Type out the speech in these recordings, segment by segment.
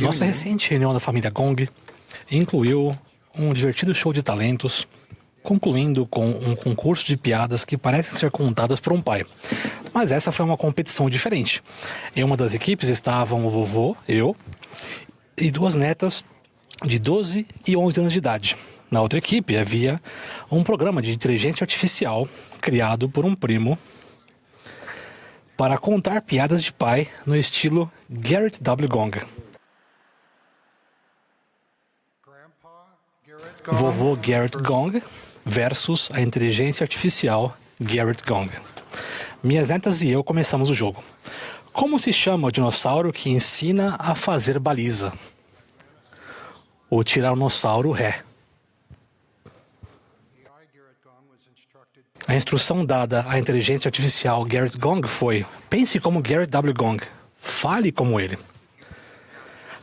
Nossa recente reunião da família Gong incluiu um divertido show de talentos, concluindo com um concurso de piadas que parecem ser contadas por um pai. Mas essa foi uma competição diferente. Em uma das equipes estavam o vovô, eu, e duas netas de 12 e 11 anos de idade. Na outra equipe havia um programa de inteligência artificial criado por um primo para contar piadas de pai no estilo Garrett W. Gong. Vovô Garrett Gong versus a inteligência artificial Garrett Gong. Minhas netas e eu começamos o jogo. Como se chama o dinossauro que ensina a fazer baliza? O Tiranossauro Ré. A instrução dada à inteligência artificial Garrett Gong foi: pense como Garrett W. Gong, fale como ele.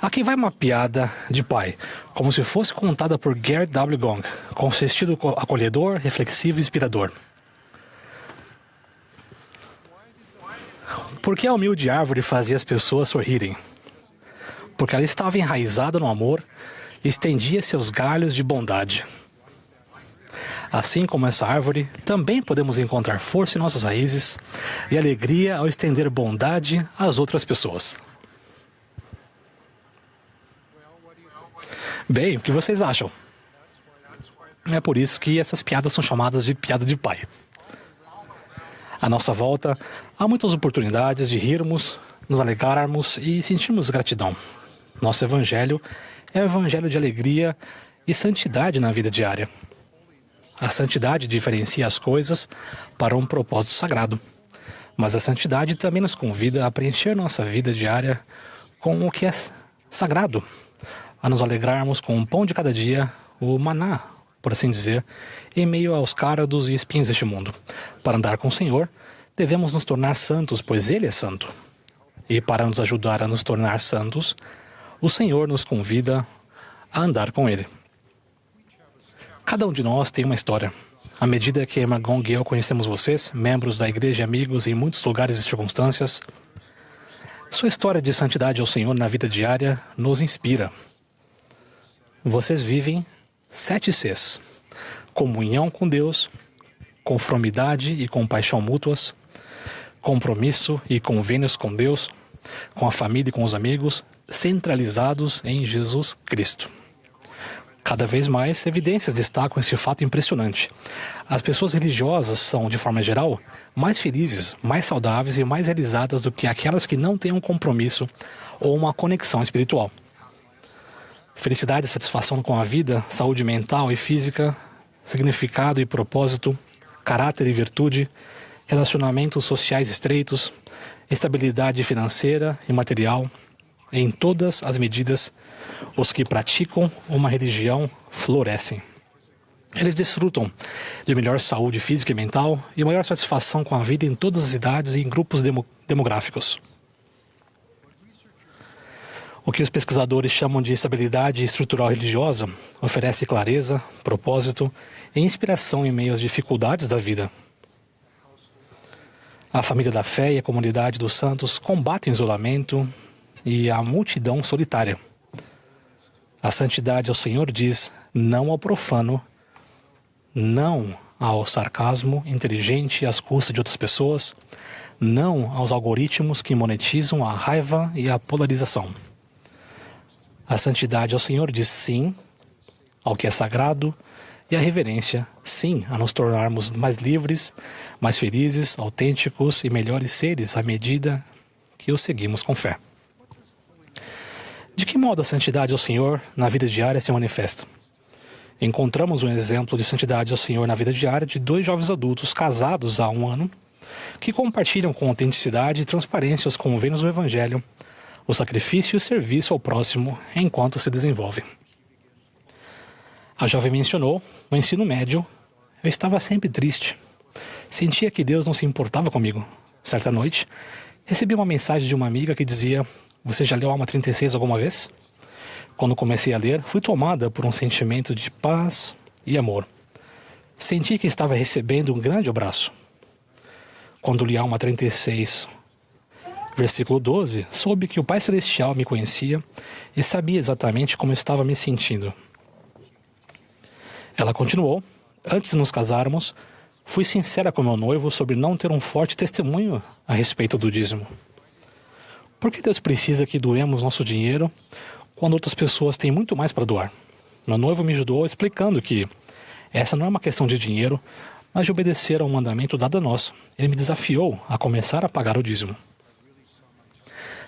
Aqui vai uma piada de pai, como se fosse contada por Garrett W. Gong, com seu estilo acolhedor, reflexivo e inspirador. Por que a humilde árvore fazia as pessoas sorrirem? Porque ela estava enraizada no amor e estendia seus galhos de bondade. Assim como essa árvore, também podemos encontrar força em nossas raízes e alegria ao estender bondade às outras pessoas. Bem, o que vocês acham? É por isso que essas piadas são chamadas de piada de pai. À nossa volta, há muitas oportunidades de rirmos, nos alegrarmos e sentirmos gratidão. Nosso evangelho é o evangelho de alegria e santidade na vida diária. A santidade diferencia as coisas para um propósito sagrado, mas a santidade também nos convida a preencher nossa vida diária com o que é sagrado, a nos alegrarmos com o pão de cada dia, o maná, por assim dizer, em meio aos cardos e espinhos deste mundo. Para andar com o Senhor, devemos nos tornar santos, pois Ele é santo. E para nos ajudar a nos tornar santos, o Senhor nos convida a andar com Ele. Cada um de nós tem uma história. À medida que a irmã Gong e eu conhecemos vocês, membros da igreja e amigos em muitos lugares e circunstâncias, sua história de santidade ao Senhor na vida diária nos inspira. Vocês vivem 7 Cs: comunhão com Deus, conformidade e compaixão mútuas, compromisso e convênios com Deus, com a família e com os amigos, centralizados em Jesus Cristo. Cada vez mais, evidências destacam esse fato impressionante. As pessoas religiosas são, de forma geral, mais felizes, mais saudáveis e mais realizadas do que aquelas que não têm um compromisso ou uma conexão espiritual. Felicidade e satisfação com a vida, saúde mental e física, significado e propósito, caráter e virtude, relacionamentos sociais estreitos, estabilidade financeira e material. Em todas as medidas, os que praticam uma religião florescem. Eles desfrutam de melhor saúde física e mental e maior satisfação com a vida em todas as idades e em grupos demográficos. O que os pesquisadores chamam de estabilidade estrutural religiosa oferece clareza, propósito e inspiração em meio às dificuldades da vida. A família da fé e a comunidade dos santos combatem o isolamento e a multidão solitária. A santidade ao Senhor diz não ao profano, não ao sarcasmo inteligente às custas de outras pessoas, não aos algoritmos que monetizam a raiva e a polarização. A santidade ao Senhor diz sim ao que é sagrado e a reverência, sim, a nos tornarmos mais livres, mais felizes, autênticos e melhores seres à medida que o seguimos com fé. De que modo a santidade ao Senhor na vida diária se manifesta? Encontramos um exemplo de santidade ao Senhor na vida diária de 2 jovens adultos casados há 1 ano que compartilham com autenticidade e transparência os convênios do Evangelho, o sacrifício e o serviço ao próximo enquanto se desenvolvem. A jovem mencionou: no ensino médio, eu estava sempre triste. Sentia que Deus não se importava comigo. Certa noite, recebi uma mensagem de uma amiga que dizia: você já leu Alma 36 alguma vez? Quando comecei a ler, fui tomada por um sentimento de paz e amor. Senti que estava recebendo um grande abraço. Quando li Alma 36, Versículo 12. Soube que o Pai Celestial me conhecia e sabia exatamente como eu estava me sentindo. Ela continuou. Antes de nos casarmos, fui sincera com meu noivo sobre não ter um forte testemunho a respeito do dízimo. Por que Deus precisa que doemos nosso dinheiro quando outras pessoas têm muito mais para doar? Meu noivo me ajudou explicando que essa não é uma questão de dinheiro, mas de obedecer a um mandamento dado a nós. Ele me desafiou a começar a pagar o dízimo.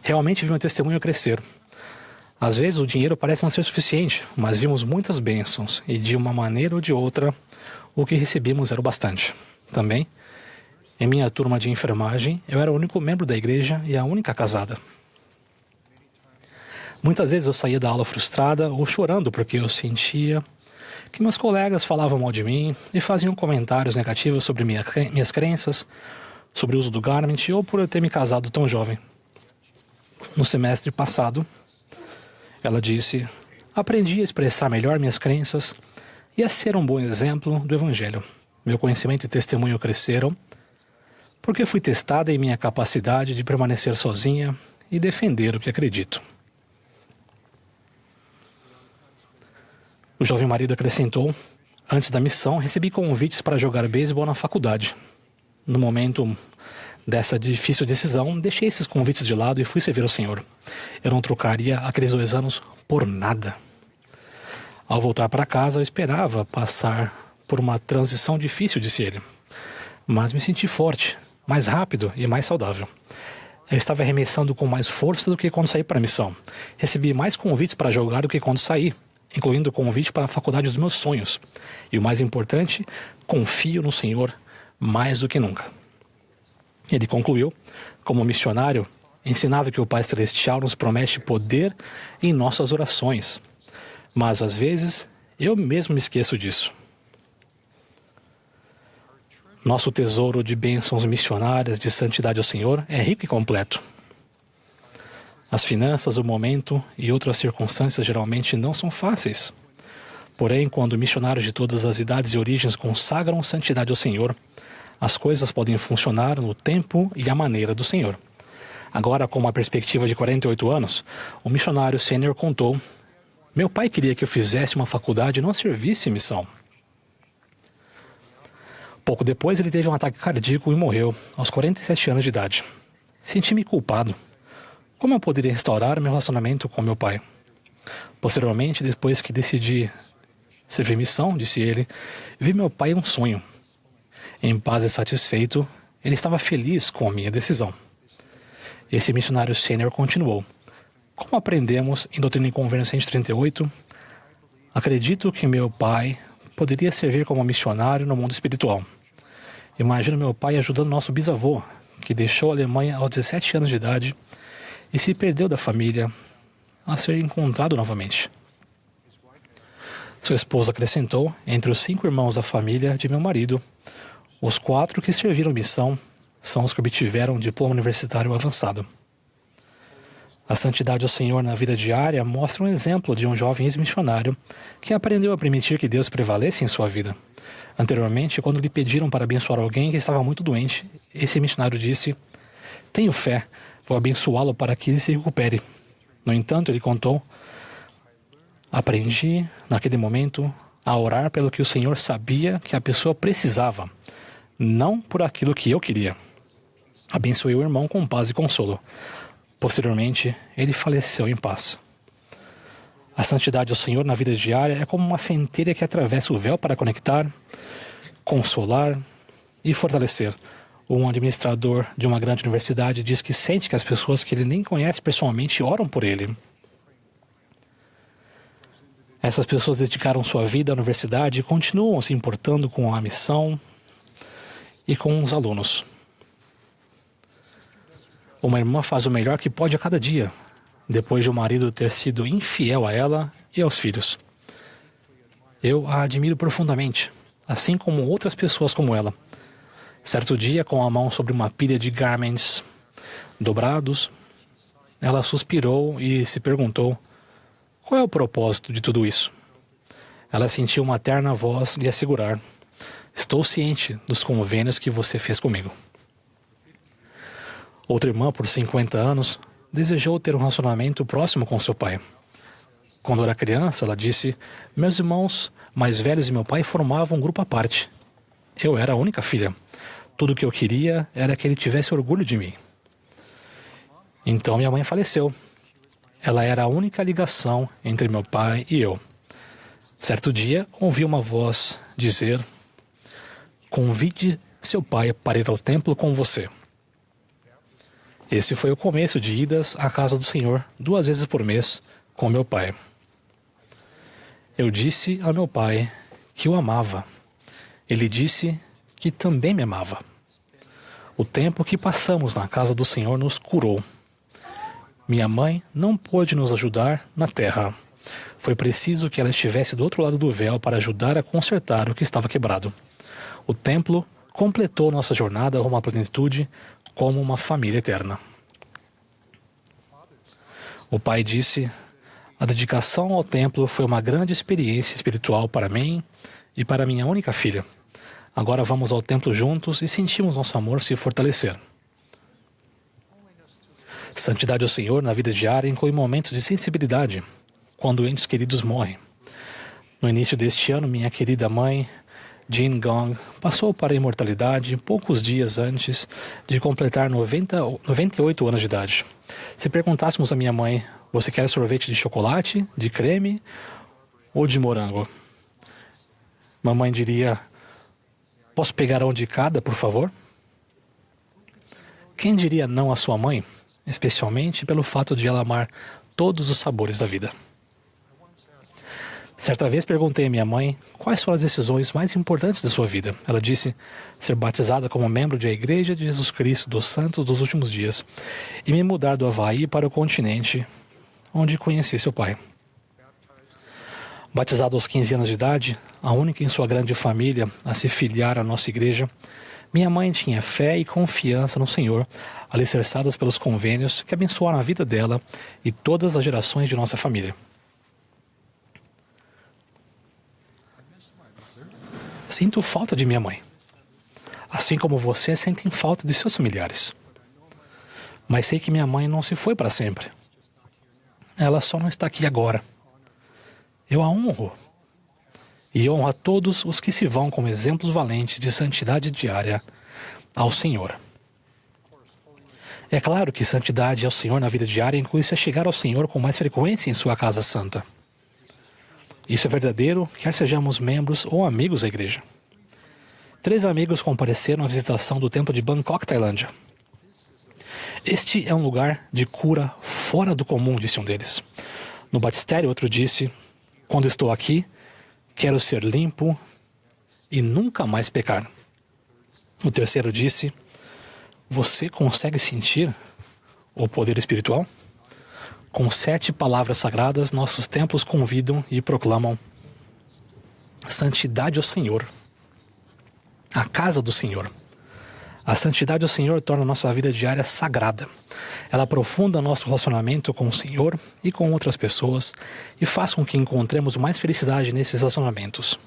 Realmente vi meu testemunho crescer. Às vezes o dinheiro parece não ser suficiente, mas vimos muitas bênçãos e de uma maneira ou de outra o que recebemos era o bastante. Também, em minha turma de enfermagem, eu era o único membro da igreja e a única casada. Muitas vezes eu saía da aula frustrada ou chorando porque eu sentia que meus colegas falavam mal de mim e faziam comentários negativos sobre minhas crenças, sobre o uso do garment ou por eu ter me casado tão jovem. No semestre passado, ela disse: aprendi a expressar melhor minhas crenças e a ser um bom exemplo do Evangelho. Meu conhecimento e testemunho cresceram porque fui testada em minha capacidade de permanecer sozinha e defender o que acredito. O jovem marido acrescentou: antes da missão, recebi convites para jogar beisebol na faculdade. No momento dessa difícil decisão, deixei esses convites de lado e fui servir ao Senhor. Eu não trocaria aqueles 2 anos por nada. Ao voltar para casa, eu esperava passar por uma transição difícil, disse ele. Mas me senti forte, mais rápido e mais saudável. Eu estava arremessando com mais força do que quando saí para a missão. Recebi mais convites para jogar do que quando saí, incluindo o convite para a faculdade dos meus sonhos. E o mais importante, confio no Senhor mais do que nunca. Ele concluiu: como missionário, ensinava que o Pai Celestial nos promete poder em nossas orações. Mas às vezes, eu mesmo me esqueço disso. Nosso tesouro de bênçãos missionárias de santidade ao Senhor é rico e completo. As finanças, o momento e outras circunstâncias geralmente não são fáceis. Porém, quando missionários de todas as idades e origens consagram santidade ao Senhor, as coisas podem funcionar no tempo e a maneira do Senhor. Agora, com uma perspectiva de 48 anos, o missionário sênior contou: meu pai queria que eu fizesse uma faculdade e não servisse missão. Pouco depois, ele teve um ataque cardíaco e morreu, aos 47 anos de idade. Senti-me culpado. Como eu poderia restaurar meu relacionamento com meu pai? Posteriormente, depois que decidi servir missão, disse ele, vi meu pai em um sonho. Em paz e satisfeito, ele estava feliz com a minha decisão. Esse missionário sênior continuou: como aprendemos em Doutrina e Convênio 138, acredito que meu pai poderia servir como missionário no mundo espiritual. Imagino meu pai ajudando nosso bisavô, que deixou a Alemanha aos 17 anos de idade e se perdeu da família, a ser encontrado novamente. Sua esposa acrescentou: entre os 5 irmãos da família de meu marido, os 4 que serviram missão são os que obtiveram diploma universitário avançado. A santidade ao Senhor na vida diária mostra um exemplo de um jovem ex-missionário que aprendeu a permitir que Deus prevaleça em sua vida. Anteriormente, quando lhe pediram para abençoar alguém que estava muito doente, esse missionário disse: tenho fé, vou abençoá-lo para que ele se recupere. No entanto, ele contou: aprendi, naquele momento, a orar pelo que o Senhor sabia que a pessoa precisava, não por aquilo que eu queria. Abençoei o irmão com paz e consolo. Posteriormente, ele faleceu em paz. A santidade ao Senhor na vida diária é como uma centelha que atravessa o véu para conectar, consolar e fortalecer. Um administrador de uma grande universidade diz que sente que as pessoas que ele nem conhece pessoalmente oram por ele. Essas pessoas dedicaram sua vida à universidade e continuam se importando com a missão e com os alunos. Uma irmã faz o melhor que pode a cada dia, depois de o marido ter sido infiel a ela e aos filhos. Eu a admiro profundamente, assim como outras pessoas como ela. Certo dia, com a mão sobre uma pilha de garments dobrados, ela suspirou e se perguntou: qual é o propósito de tudo isso? Ela sentiu uma terna voz lhe assegurar: estou ciente dos convênios que você fez comigo. Outra irmã, por 50 anos, desejou ter um relacionamento próximo com seu pai. Quando era criança, ela disse: meus irmãos mais velhos e meu pai formavam um grupo à parte. Eu era a única filha. Tudo o que eu queria era que ele tivesse orgulho de mim. Então minha mãe faleceu. Ela era a única ligação entre meu pai e eu. Certo dia, ouvi uma voz dizer: convide seu pai para ir ao templo com você. Esse foi o começo de idas à casa do Senhor 2 vezes por mês com meu pai. Eu disse a meu pai que o amava. Ele disse que também me amava. O tempo que passamos na casa do Senhor nos curou. Minha mãe não pôde nos ajudar na terra. Foi preciso que ela estivesse do outro lado do véu para ajudar a consertar o que estava quebrado. O templo completou nossa jornada rumo à plenitude como uma família eterna. O pai disse: a dedicação ao templo foi uma grande experiência espiritual para mim e para minha única filha. Agora vamos ao templo juntos e sentimos nosso amor se fortalecer. Santidade ao Senhor na vida diária inclui momentos de sensibilidade, quando entes queridos morrem. No início deste ano, minha querida mãe, Jean Gong, passou para a imortalidade poucos dias antes de completar 98 anos de idade. Se perguntássemos à minha mãe: você quer sorvete de chocolate, de creme ou de morango? Mamãe diria: posso pegar um de cada, por favor? Quem diria não à sua mãe, especialmente pelo fato de ela amar todos os sabores da vida? Certa vez perguntei à minha mãe quais foram as decisões mais importantes da sua vida. Ela disse: ser batizada como membro da Igreja de Jesus Cristo dos Santos dos Últimos Dias e me mudar do Havaí para o continente, onde conheci seu pai. Batizada aos 15 anos de idade, a única em sua grande família a se filiar à nossa igreja, minha mãe tinha fé e confiança no Senhor, alicerçadas pelos convênios que abençoaram a vida dela e todas as gerações de nossa família. Sinto falta de minha mãe, assim como você sentem falta de seus familiares. Mas sei que minha mãe não se foi para sempre. Ela só não está aqui agora. Eu a honro. E honro a todos os que se vão como exemplos valentes de santidade diária ao Senhor. É claro que santidade ao Senhor na vida diária inclui-se a chegar ao Senhor com mais frequência em sua casa santa. Isso é verdadeiro, quer sejamos membros ou amigos da igreja. 3 amigos compareceram à visitação do templo de Bangkok, Tailândia. Este é um lugar de cura fora do comum, disse um deles. No batistério, outro disse: quando estou aqui, quero ser limpo e nunca mais pecar. O terceiro disse: você consegue sentir o poder espiritual? Com 7 palavras sagradas, nossos templos convidam e proclamam santidade ao Senhor, a casa do Senhor. A santidade ao Senhor torna nossa vida diária sagrada. Ela aprofunda nosso relacionamento com o Senhor e com outras pessoas e faz com que encontremos mais felicidade nesses relacionamentos.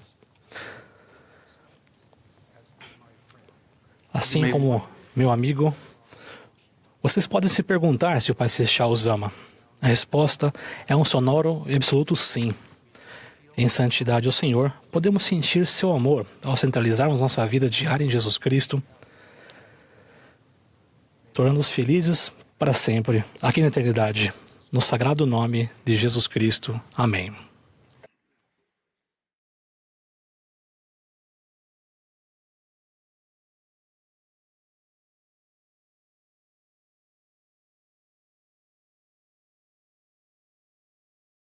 Assim como meu amigo, vocês podem se perguntar se o Pai Celestial os ama. A resposta é um sonoro e absoluto sim. Em santidade ao Senhor, podemos sentir seu amor ao centralizarmos nossa vida diária em Jesus Cristo, tornando-nos felizes para sempre, aqui na eternidade, no sagrado nome de Jesus Cristo. Amém.